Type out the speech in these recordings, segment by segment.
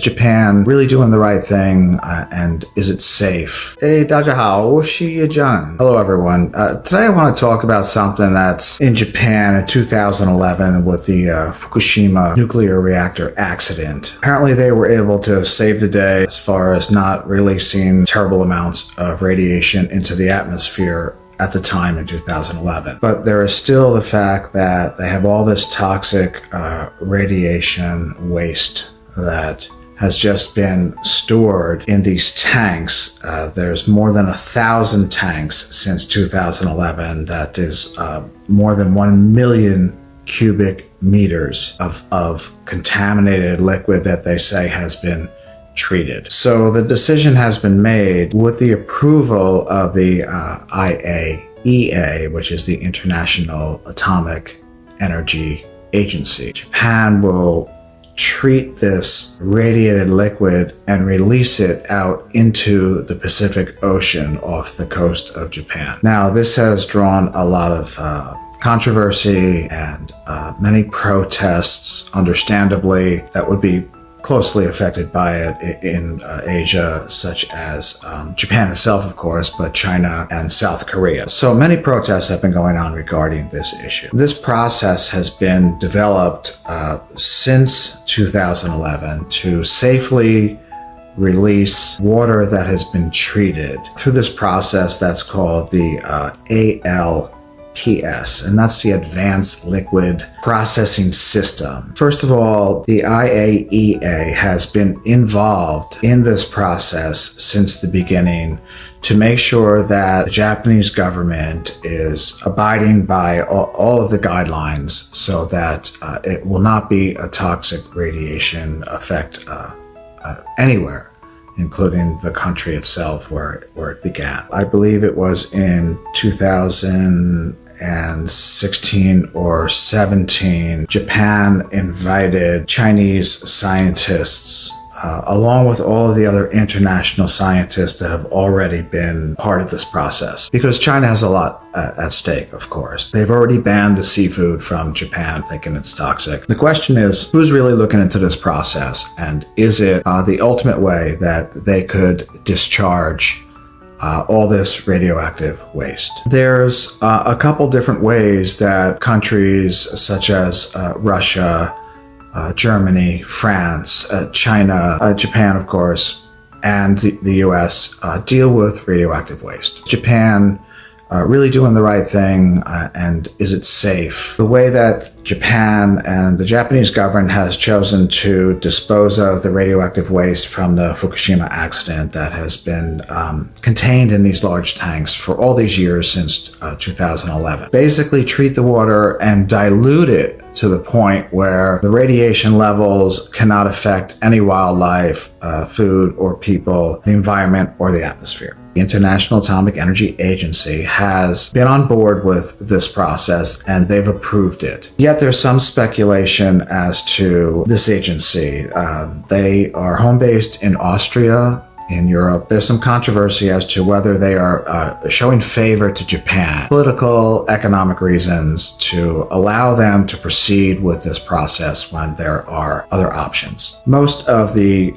Japan really doing the right thing, and is it safe? Hey, 大家好，我是young. Hello, everyone. Today I want to talk about something that's in Japan in 2011 with the Fukushima nuclear reactor accident. Apparently, they were able to save the day as far as not releasing terrible amounts of radiation into the atmosphere at the time in 2011. But there is still the fact that they have all this toxic radiation waste that has just been stored in these tanks. There's more than 1,000 tanks since 2011. That is more than 1 million cubic meters of contaminated liquid that they say has been treated. So the decision has been made with the approval of the IAEA, which is the International Atomic Energy Agency. Japan will treat this radiated liquid and release it out into the Pacific Ocean off the coast of Japan. Now, this has drawn a lot of controversy and many protests, understandably, that would be closely affected by it in Asia, such as Japan itself, of course, but China and South Korea. So many protests have been going on regarding this issue. This process has been developed since 2011 to safely release water that has been treated through this process that's called the ALPS, and that's the Advanced Liquid Processing System. First of all, the IAEA has been involved in this process since the beginning to make sure that the Japanese government is abiding by all of the guidelines so that it will not be a toxic radiation effect anywhere, including the country itself where it began. I believe it was in 2016 or 17, Japan invited Chinese scientists along with all of the other international scientists that have already been part of this process. Because China has a lot at stake, of course. They've already banned the seafood from Japan, thinking it's toxic. The question is, who's really looking into this process? And is it the ultimate way that they could discharge all this radioactive waste? There's a couple different ways that countries such as Russia, Germany, France, China, Japan, of course, and the US deal with radioactive waste. Japan really doing the right thing, and is it safe? The way that Japan and the Japanese government has chosen to dispose of the radioactive waste from the Fukushima accident that has been contained in these large tanks for all these years since 2011. Basically treat the water and dilute it to the point where the radiation levels cannot affect any wildlife, food, or people, the environment, or the atmosphere. The International Atomic Energy Agency has been on board with this process and they've approved it. Yet there's some speculation as to this agency. They are home-based in Austria, in Europe. There's some controversy as to whether they are showing favor to Japan, political, economic reasons to allow them to proceed with this process when there are other options. Most of the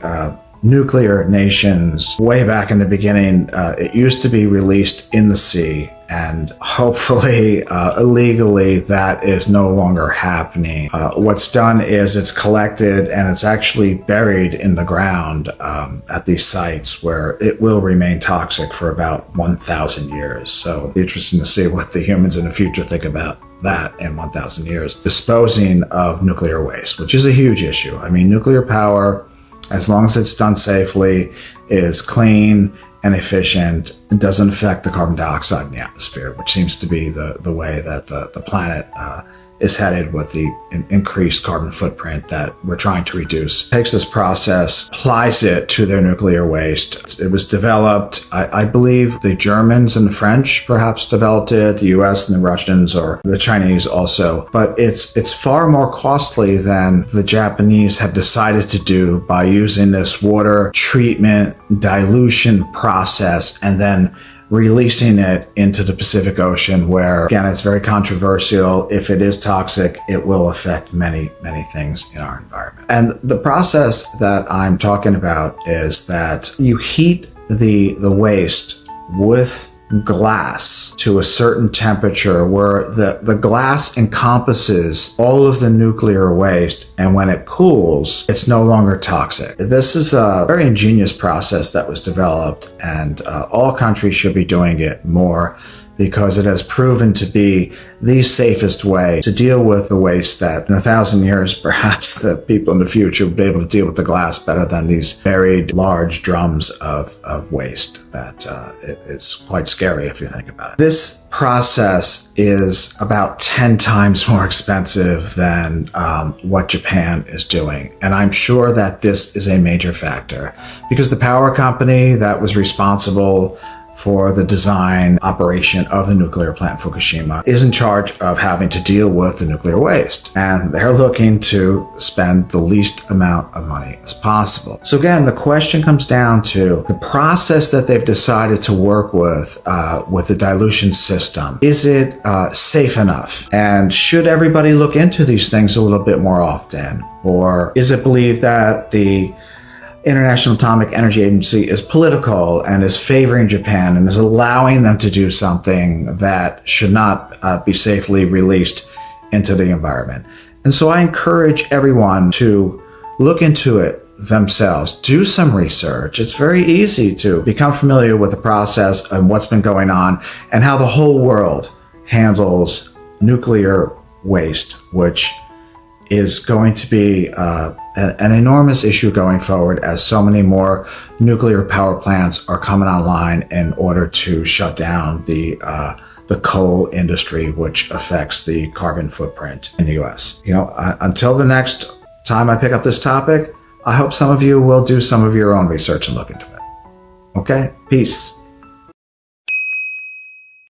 nuclear nations, way back in the beginning, it used to be released in the sea, and hopefully illegally that is no longer happening. What's done is it's collected and it's actually buried in the ground at these sites where it will remain toxic for about 1,000 years. So it'll be interesting to see what the humans in the future think about that in 1,000 years. Disposing of nuclear waste, which is a huge issue. I mean, nuclear power, as long as it's done safely, is clean and efficient and doesn't affect the carbon dioxide in the atmosphere, which seems to be the way that the planet is headed with the increased carbon footprint that we're trying to reduce. Takes this process, applies it to their nuclear waste. It was developed, I believe the Germans and the French perhaps developed it, the US and the Russians, or the Chinese also. But it's far more costly than the Japanese have decided to do by using this water treatment dilution process and then releasing it into the Pacific Ocean, where, again, it's very controversial. If it is toxic, it will affect many, many things in our environment. And the process that I'm talking about is that you heat the waste with glass to a certain temperature where the glass encompasses all of the nuclear waste, and when it cools, it's no longer toxic. This is a very ingenious process that was developed, and all countries should be doing it more, because it has proven to be the safest way to deal with the waste that in 1,000 years, perhaps the people in the future will be able to deal with the glass better than these buried large drums of waste that is quite scary if you think about it. This process is about 10 times more expensive than what Japan is doing. And I'm sure that this is a major factor, because the power company that was responsible for the design operation of the nuclear plant Fukushima is in charge of having to deal with the nuclear waste, and they're looking to spend the least amount of money as possible. So again, the question comes down to the process that they've decided to work with the dilution system. Is it safe enough? And should everybody look into these things a little bit more often? Or is it believed that the International Atomic Energy Agency is political and is favoring Japan and is allowing them to do something that should not be safely released into the environment? And so I encourage everyone to look into it themselves, do some research. It's very easy to become familiar with the process and what's been going on and how the whole world handles nuclear waste, which is going to be an enormous issue going forward, as so many more nuclear power plants are coming online in order to shut down the coal industry, which affects the carbon footprint in the US. Until the next time I pick up this topic, I hope some of you will do some of your own research and look into it. Okay, peace.